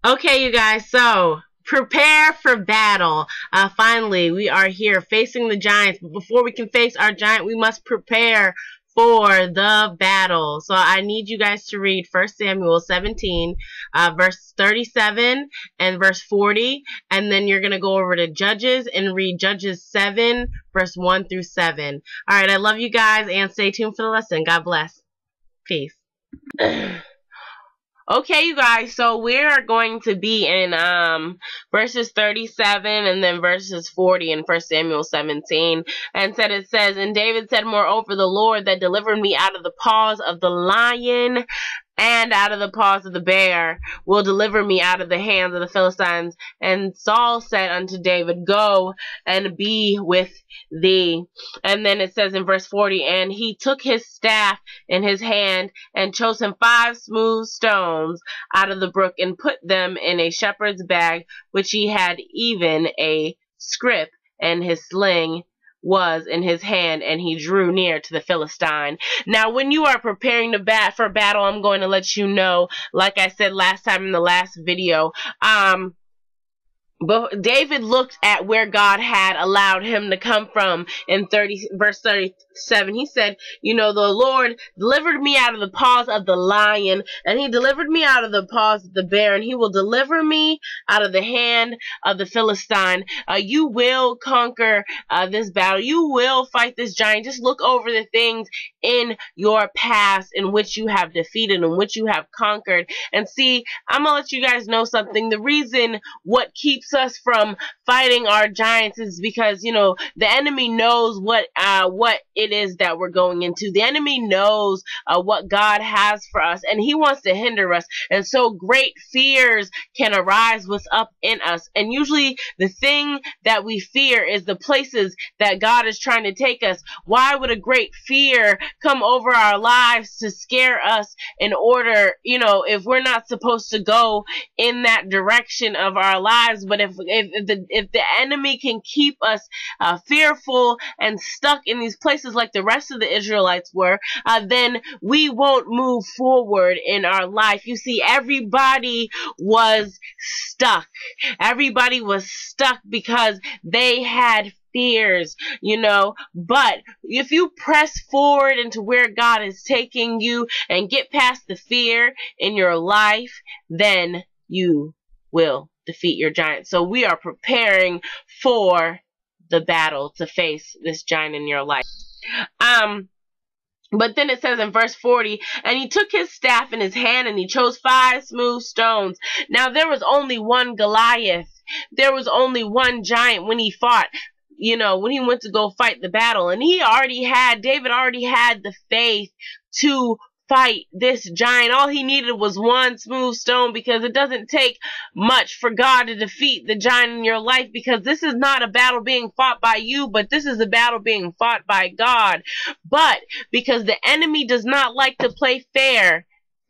Okay, you guys, so prepare for battle. Finally, we are here facing the giants. But before we can face our giant, we must prepare for the battle. So I need you guys to read 1 Samuel 17, verse 37 and verse 40. And then you're going to go over to Judges and read Judges 7, verse 1 through 7. All right, I love you guys, and stay tuned for the lesson. God bless. Peace. Okay, you guys, so we are going to be in verses 37 and then verses 40 in 1 Samuel 17. And it says, and David said, moreover, the Lord that delivered me out of the paws of the lion and out of the paws of the bear will deliver me out of the hands of the Philistines. And Saul said unto David, go and be with thee. And then it says in verse 40, and he took his staff in his hand and chose him 5 smooth stones out of the brook and put them in a shepherd's bag, which he had, even a scrip, and his sling was in his hand, and he drew near to the Philistine. Now, when you are preparing for battle, I'm going to let you know, like I said last time in the last video, but David looked at where God had allowed him to come from in verse 37. He said, you know, the Lord delivered me out of the paws of the lion, and he delivered me out of the paws of the bear, and he will deliver me out of the hand of the Philistine. You will conquer this battle. You will fight this giant. Just look over the things in your past in which you have defeated, in which you have conquered. And see, I'm going to let you guys know something. The reason what keeps us from fighting our giants is because, you know, the enemy knows what it is that we're going into. The enemy knows what God has for us, and he wants to hinder us. And so great fears can arise what's up in us. And usually the thing that we fear is the places that God is trying to take us. Why would a great fear come over our lives to scare us in order, you know, if we're not supposed to go in that direction of our lives? But if the enemy can keep us fearful and stuck in these places like the rest of the Israelites were, then we won't move forward in our life. You see, everybody was stuck. Everybody was stuck because they had fears, you know. But if you press forward into where God is taking you and get past the fear in your life, then you will defeat your giant. So we are preparing for the battle to face this giant in your life. But then it says in verse 40, and he took his staff in his hand and he chose 5 smooth stones. Now there was only one Goliath. There was only one giant when he fought, you know, when he went to go fight the battle. And David already had the faith to fight this giant. All he needed was one smooth stone, because it doesn't take much for God to defeat the giant in your life, because this is not a battle being fought by you, but this is a battle being fought by God. But because the enemy does not like to play fair,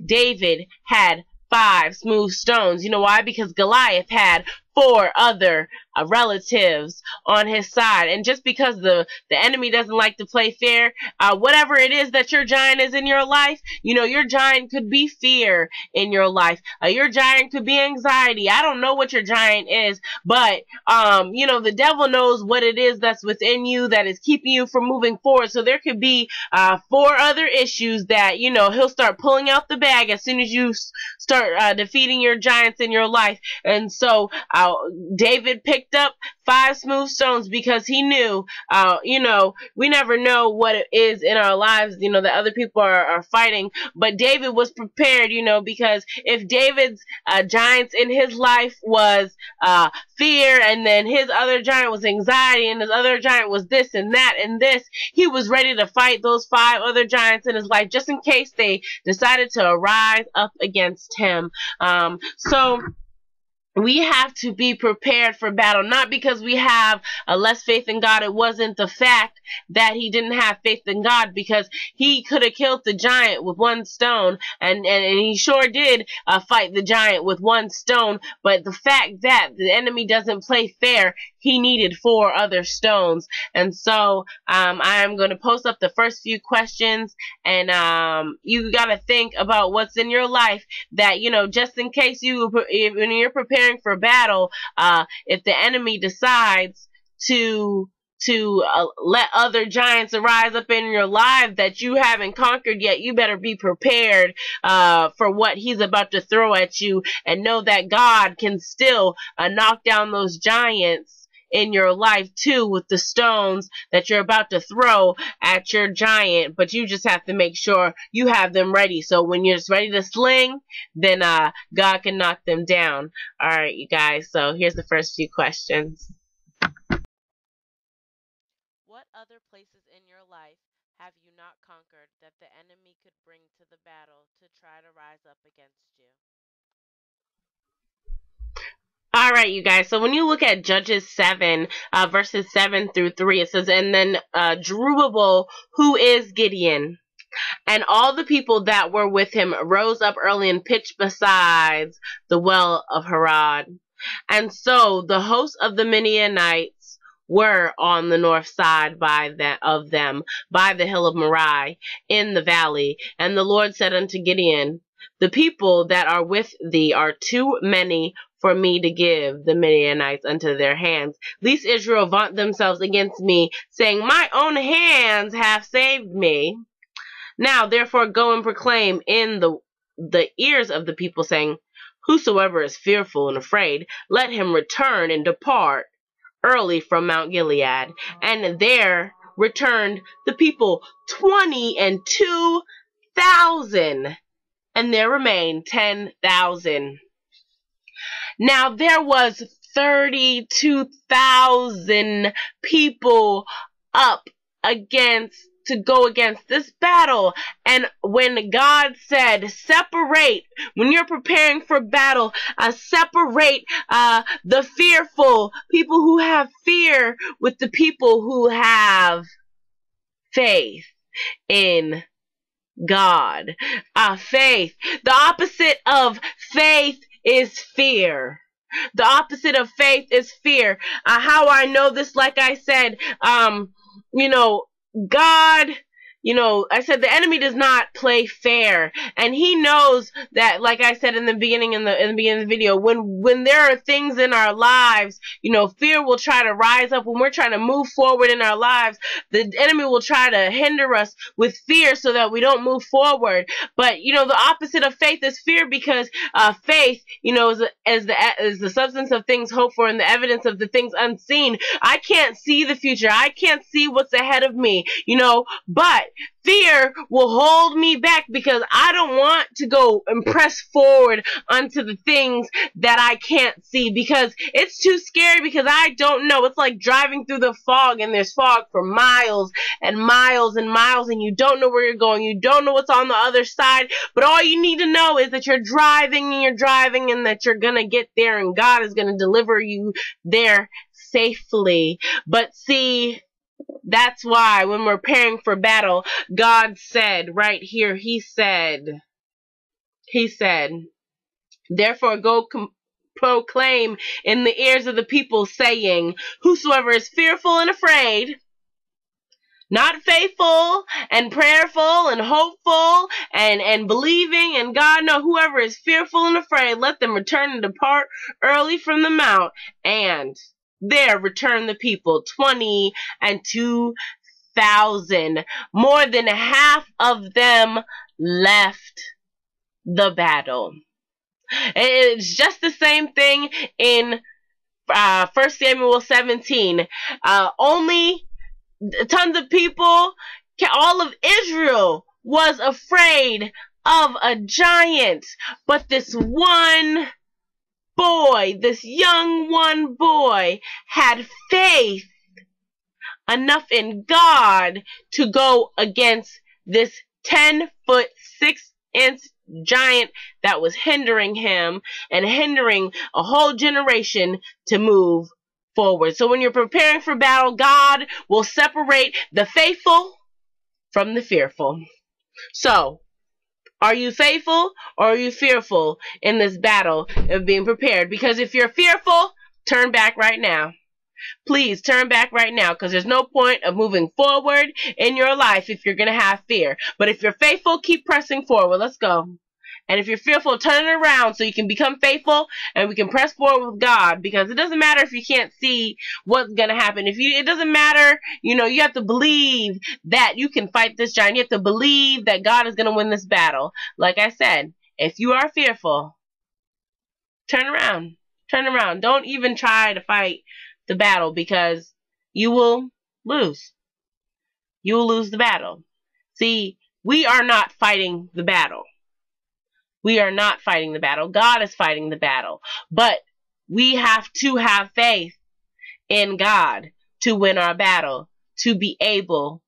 David had 5 smooth stones. You know why? Because Goliath had 4 other relatives on his side. And just because the enemy doesn't like to play fair, whatever it is that your giant is in your life, you know, your giant could be fear in your life. Your giant could be anxiety. I don't know what your giant is, but, you know, the devil knows what it is that's within you that is keeping you from moving forward. So there could be 4 other issues that, you know, he'll start pulling out the bag as soon as you start defeating your giants in your life. And so David picked up 5 smooth stones because he knew, you know, we never know what it is in our lives, you know, that other people are fighting. But David was prepared, you know, because if David's giants in his life was fear, and then his other giant was anxiety, and his other giant was this and that and this, he was ready to fight those 5 other giants in his life just in case they decided to rise up against him. So we have to be prepared for battle, not because we have a less faith in God. It wasn't the fact that he didn't have faith in God, because he could have killed the giant with one stone, and he sure did fight the giant with one stone. But the fact that the enemy doesn't play fair, he needed 4 other stones. And so I am going to post up the first few questions, and you got to think about what's in your life that, you know, just in case when you're preparing for battle, if the enemy decides to let other giants arise up in your life that you haven't conquered yet, you better be prepared for what he's about to throw at you, and know that God can still knock down those giants in your life too with the stones that you're about to throw at your giant. But you just have to make sure you have them ready, so when you're just ready to sling, then God can knock them down. Alright, you guys, so here's the first few questions. What other places in your life have you not conquered that the enemy could bring to the battle to try to rise up against you? Alright, you guys, so when you look at Judges 7, verses 7 through 3, it says, "And then Jerubbaal, who is Gideon, and all the people that were with him rose up early and pitched beside the well of Harod. And so the host of the Midianites were on the north side of them, by the hill of Moriah, in the valley. And the Lord said unto Gideon, The people that are with thee are too many for me to give the Midianites unto their hands, lest Israel vaunt themselves against me, saying, My own hands have saved me. Now therefore go and proclaim in the ears of the people, saying, Whosoever is fearful and afraid, let him return and depart early from Mount Gilead. And there returned the people 22,000, and there remained 10,000. Now there was 32,000 people up to go against this battle. And when God said, separate, when you're preparing for battle, separate the fearful people who have fear with the people who have faith in God. Faith. The opposite of faith is fear. The opposite of faith is fear. How I know this, like I said, God, I said the enemy does not play fair, and he knows that, like I said in the beginning of the video, when there are things in our lives, fear will try to rise up when we're trying to move forward in our lives. The enemy will try to hinder us with fear so that we don't move forward. But the opposite of faith is fear, because faith, is the substance of things hoped for and the evidence of the things unseen. I can't see the future. I can't see what's ahead of me, but fear will hold me back, because I don't want to go and press forward onto the things that I can't see, because it's too scary, because I don't know. It's like driving through the fog, and there's fog for miles and miles and miles, and you don't know where you're going. You don't know what's on the other side, but all you need to know is that you're driving and that you're gonna get there, and God is gonna deliver you there safely. But see, that's why when we're preparing for battle, God said right here, He said, therefore go proclaim in the ears of the people, saying, Whosoever is fearful and afraid, not faithful and prayerful and hopeful and believing in God, no, whoever is fearful and afraid, let them return and depart early from the mount. And there returned the people, 22,000. More than half of them left the battle. It's just the same thing in 1 Samuel 17. Only tons of people, all of Israel was afraid of a giant, but this one boy, this young boy, had faith enough in God to go against this 10-foot, giant that was hindering him and hindering a whole generation to move forward. So when you're preparing for battle, God will separate the faithful from the fearful. So, are you faithful or are you fearful in this battle of being prepared? Because if you're fearful, turn back right now. Please turn back right now, because there's no point of moving forward in your life if you're going to have fear. But if you're faithful, keep pressing forward. Let's go. And if you're fearful, turn it around so you can become faithful and we can press forward with God, because it doesn't matter if you can't see what's going to happen. It doesn't matter, you have to believe that you can fight this giant. You have to believe that God is going to win this battle. Like I said, if you are fearful, turn around. Turn around. Don't even try to fight the battle, because you will lose. You will lose the battle. See, we are not fighting the battle. We are not fighting the battle. God is fighting the battle. But we have to have faith in God to win our battle, to be able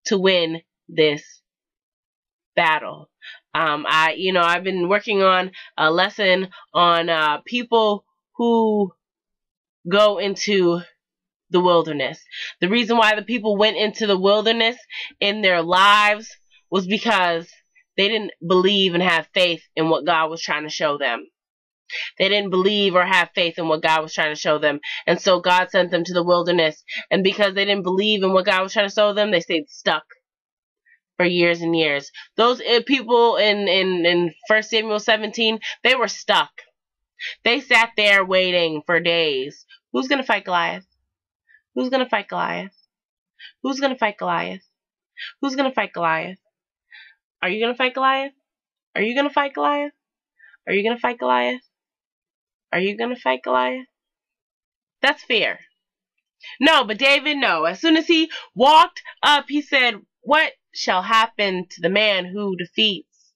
to win this battle. I've been working on a lesson on people who go into the wilderness. The reason why the people went into the wilderness in their lives was because they didn't believe and have faith in what God was trying to show them. They didn't believe or have faith in what God was trying to show them. And so God sent them to the wilderness. And because they didn't believe in what God was trying to show them, they stayed stuck for years and years. Those people in 1 Samuel 17, they were stuck. They sat there waiting for days. Who's going to fight Goliath? Who's going to fight Goliath? Who's going to fight Goliath? Who's going to fight Goliath? Are you going to fight Goliath? Are you going to fight Goliath? Are you going to fight Goliath? Are you going to fight Goliath? That's fear. No, but David, no. As soon as he walked up, he said, what shall happen to the man who defeats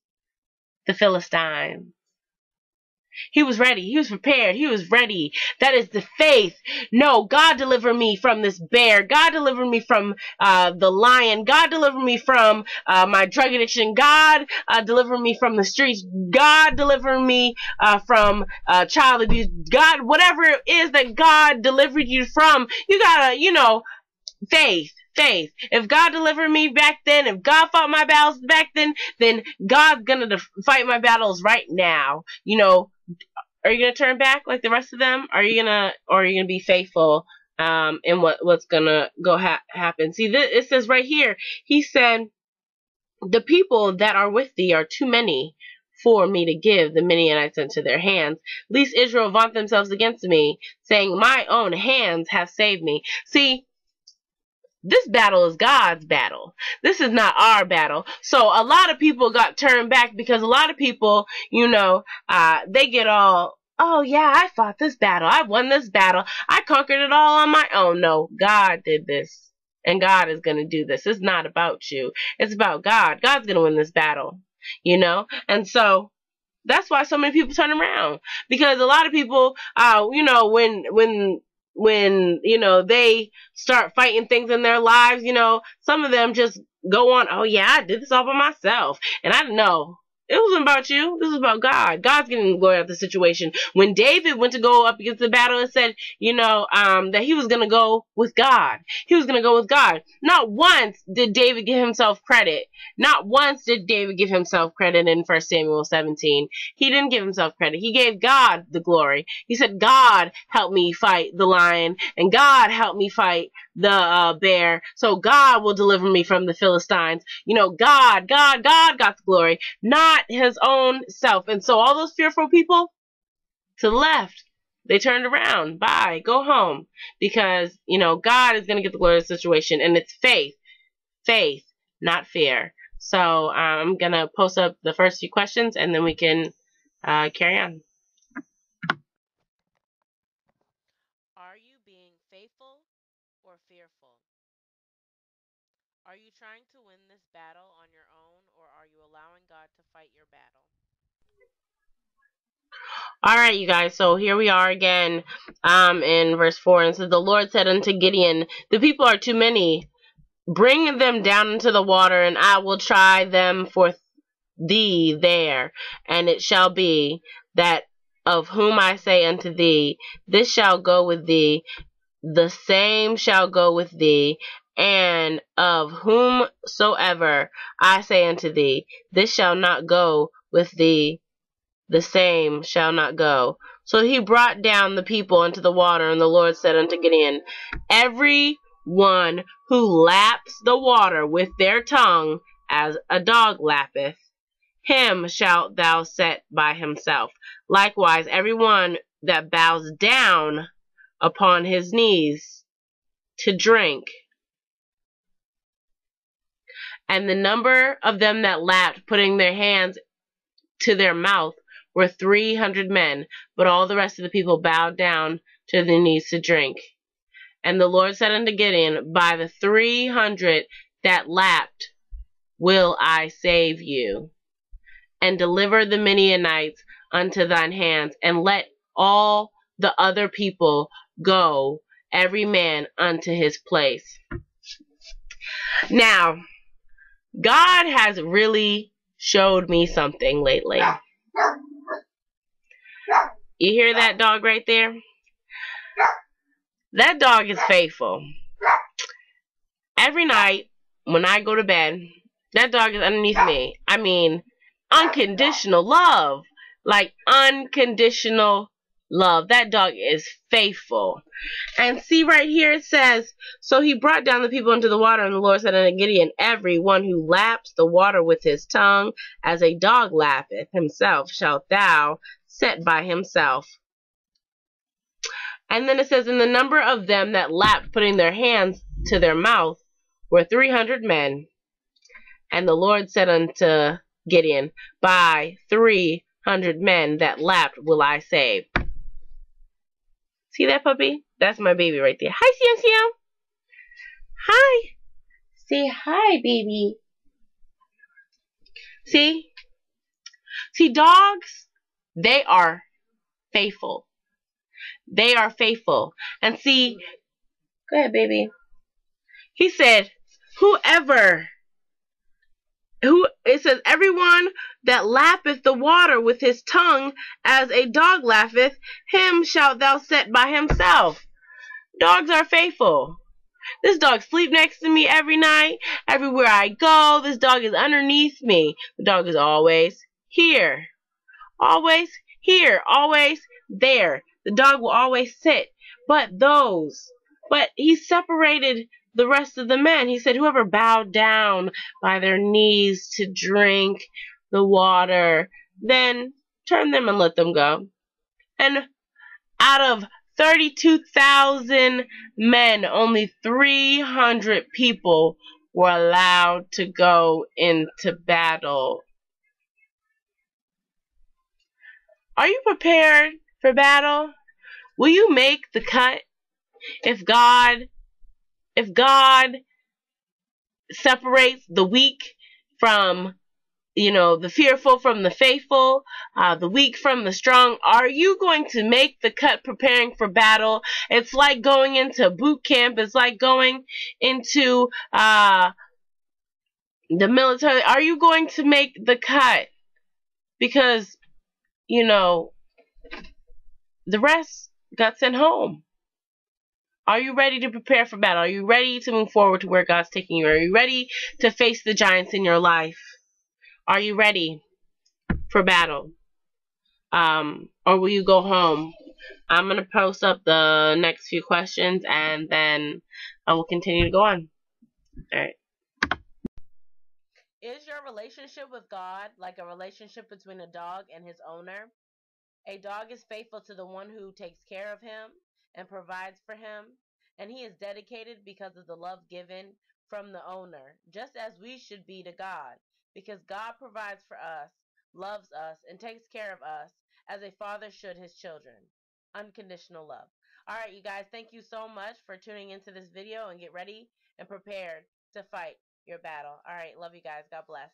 the Philistines? He was ready. He was prepared. He was ready. That is the faith. No, God deliver me from this bear. God deliver me from the lion. God deliver me from my drug addiction. God deliver me from the streets. God deliver me from child abuse. God, whatever it is that God delivered you from, you gotta, faith. Faith. If God delivered me back then, if God fought my battles back then God's gonna fight my battles right now. Are you gonna turn back like the rest of them? Or are you gonna be faithful in what's gonna go happen? See, it says right here. He said, "The people that are with thee are too many for me to give the Midianites into their hands. Lest Israel vaunt themselves against me, saying, my own hands have saved me." See, this battle is God's battle. This is not our battle. So a lot of people got turned back because a lot of people, they get all, oh yeah, I fought this battle. I won this battle. I conquered it all on my own. No, God did this. And God is going to do this. It's not about you. It's about God. God's going to win this battle. And so that's why so many people turn around. Because a lot of people, when they start fighting things in their lives, some of them just go on, oh yeah, I did this all by myself. And I know it wasn't about you. This is about God. God's getting the glory out of the situation. When David went to go up against the battle, it said, that he was going to go with God. He was going to go with God. Not once did David give himself credit. Not once did David give himself credit in 1 Samuel 17. He didn't give himself credit. He gave God the glory. He said, God helped me fight the lion, and God helped me fight the bear. So God will deliver me from the Philistines. God got the glory, not his own self. And so all those fearful people to the left, they turned around. Bye. Go home. Because, God is going to get the glory of the situation. And it's faith. Faith, not fear. So I'm going to post up the first few questions and then we can carry on. Are you being faithful or fearful? Are you trying to win this battle on your own, or are you allowing God to fight your battle? Alright, you guys, so here we are again in verse 4. And it says, the Lord said unto Gideon, the people are too many. Bring them down into the water, and I will try them for thee there. And it shall be that of whom I say unto thee, this shall go with thee, the same shall go with thee, and of whomsoever I say unto thee, this shall not go with thee, the same shall not go. So he brought down the people into the water, and the Lord said unto Gideon, every one who laps the water with their tongue, as a dog lappeth, him shalt thou set by himself. Likewise, every one that bows down upon his knees to drink. And the number of them that lapped, putting their hands to their mouth, were 300 men, but all the rest of the people bowed down to their knees to drink. And the Lord said unto Gideon, by the 300 that lapped will I save you, and deliver the Midianites unto thine hands, and let all the other people go, every man unto his place. Now, God has really showed me something lately. You hear that dog right there? That dog is faithful. Every night when I go to bed, that dog is underneath me. I mean, unconditional love. Like unconditional love. That dog is faithful. And see right here it says, so he brought down the people into the water, and the Lord said unto Gideon, every one who laps the water with his tongue, as a dog lappeth himself, shalt thou set by himself. And then it says, and the number of them that lapped, putting their hands to their mouth, were 300 men. And the Lord said unto Gideon, by 300 men that lapped will I save. See that puppy? That's my baby right there. Hi, Siam Siam. Hi. Say hi, baby. See? See, dogs, they are faithful. They are faithful. And see, go ahead, baby. He said, it says, everyone that lappeth the water with his tongue, as a dog lappeth, him shalt thou set by himself. Dogs are faithful. This dog sleeps next to me every night. Everywhere I go, this dog is underneath me. The dog is always here. Always here. Always there. The dog will always sit. But he separated the rest of the men. He said, whoever bowed down by their knees to drink the water, then turn them and let them go. And out of 32,000 men, only 300 people were allowed to go into battle. Are you prepared for battle? Will you make the cut? If God separates the weak from, the fearful from the faithful, the weak from the strong, are you going to make the cut preparing for battle? It's like going into boot camp. It's like going into the military. Are you going to make the cut? Because, the rest got sent home. Are you ready to prepare for battle? Are you ready to move forward to where God's taking you? Are you ready to face the giants in your life? Are you ready for battle? Or will you go home? I'm going to post up the next few questions, and then I will continue to go on. All right. Is your relationship with God like a relationship between a dog and his owner? A dog is faithful to the one who takes care of him and provides for him, and he is dedicated because of the love given from the owner, just as we should be to God, because God provides for us, loves us, and takes care of us as a father should his children. Unconditional love. All right, you guys, thank you so much for tuning into this video, and get ready and prepared to fight your battle. All right, love you guys. God bless.